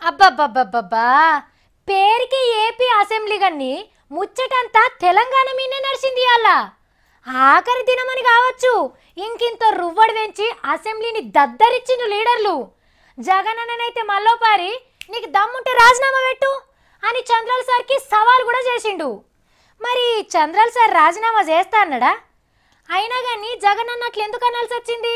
అబ్బబ్బబ్బబ్బబ్బా పేరుకి AP assembly గన్ని ముచ్చటంతా తెలంగాణ మీనే నడిచింది అలా ఆఖరి దినమని కావచ్చు ఇంకింత రువ్వడి వెంచి అసెంబ్లీని దద్దరిచ్చిన లీడర్లు జగనన్ననైతే మల్లోపారి నీకు దమ్ముంటే రాజీనామా పెట్టు అని చంద్రాల సార్కి సవాల్ కూడా చేసిండు. మరి చంద్రాల సార్ రాజీనామా చేస్తా అన్నాడా? అయినా కానీ జగనన్న అట్లా ఎందుకు అనాల్సి వచ్చింది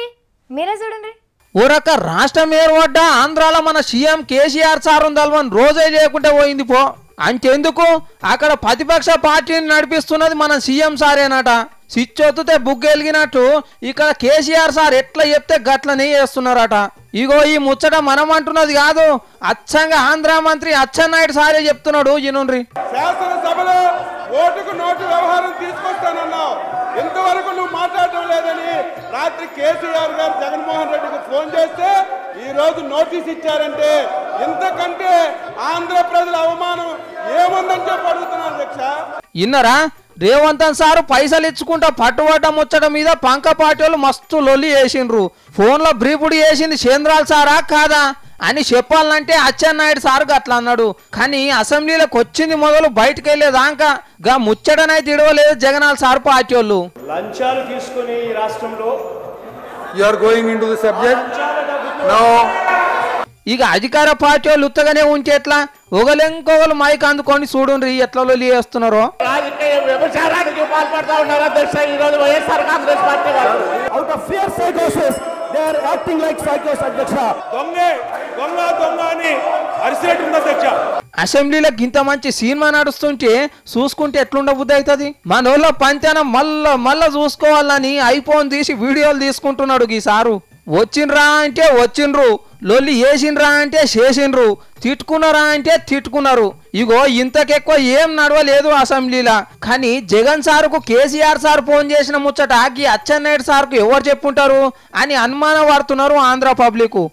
మీరే చూడండి. ఓరక రాష్ట్రం ఏర్పడ్డ ఆంధ్రాలో మన సీఎం కేసీఆర్ సార్ ఉందల్వని రోజే లేకుంటే పోయింది పో. అంతెందుకు అక్కడ ప్రతిపక్ష పార్టీని నడిపిస్తున్నది మన సీఎం సారేనట. సిచ్చొత్తుతే బుగ్గెలిగినట్టు ఇక్కడ కేసీఆర్ సార్ ఎట్లా చెప్తే గట్లనే చేస్తున్నారట. ఇగో ఈ ముచ్చట మనం అంటున్నది కాదు, అచ్చంగా ఆంధ్ర మంత్రి అచ్చెన్నాయుడు సారే చెప్తున్నాడు. ఈనుండ్రి. శాసనసభలో ఓటుకు నోటు వ్యవహారం తీసుకొస్తానన్నావు, ఇంతవరకు నువ్వు మాట్లాడటం లేదని రాత్రి కేసీఆర్ గారు జగన్మోహన్ రెడ్డికి ఫోన్ చేస్తే ఈ రోజు నోటీస్ ఇచ్చారంటే ఇంతకంటే ఆంధ్ర ప్రజల అవమానం ఏముందని చెప్పి అడుగుతున్నారు అధ్యక్ష. ఇన్నరా రేవంతన్ సారు పైసలు ఇచ్చుకుంటా పట్టుబడ్డ ముచ్చట మీద పంక పార్టీలు మస్తు లొల్లి వేసిండ్రు. ఫోన్లో బ్రీఫుడు వేసింది చంద్రాల సారా కాదా అని చెప్పాలంటే అచ్చెన్నాయుడు సారు అట్లా అన్నాడు. కానీ అసెంబ్లీలోకి వచ్చింది మొదలు బయటకు వెళ్ళేదాకా గా ముచ్చటనైతే ఇడవలేదు జగనాల్ సార్ పార్టీ వాళ్ళు. లంచాలు తీసుకుని ఈ రాష్ట్రంలో ఇక అధికార పార్టీ వాళ్ళు ఉత్తగానే ఉంటే ఎట్లా ఒకలెంకొకలు మైక్ అందుకొని చూడండి ఎట్లా లొల్లి చేస్తున్నారో. రాజకీయ వ్యభిచారానికి పాల్పడతా ఉన్నారు అధ్యక్ష ఈ రోజు వైఎస్ఆర్ కాంగ్రెస్ పార్టీ వాళ్ళు. Out of fear సైకోసిస్ they are acting like సైకోస్ అధ్యక్ష. దొంగ దొంగ దొంగ అని అరిసేటుంది అధ్యక్ష. అసెంబ్లీలో ఇంత మంచి సినిమా నడుస్తుంటే చూసుకుంటే ఎట్లుండబుద్ధి అవుతుంది. మనోళ్ళ పంతేనం మళ్ళా చూసుకోవాలని ఐఫోన్ తీసి వీడియోలు తీసుకుంటున్నాడు ఈ సారు. వచ్చిండ్రా అంటే వచ్చిండ్రు, లొల్లి వేసిండ్రా అంటే చేసిండ్రు, తిట్టుకున్నారా అంటే తిట్టుకున్నారు. ఇగో ఇంతకెక్కువ ఏం నడవలేదు అసెంబ్లీలా. కానీ జగన్ సార్కు కేసీఆర్ సార్ ఫోన్ చేసిన ముచ్చట అచ్చెన్నాయుడు సార్కు ఎవరు చెప్పుంటారు అని అనుమానం పడుతున్నారు ఆంధ్ర పబ్లిక్.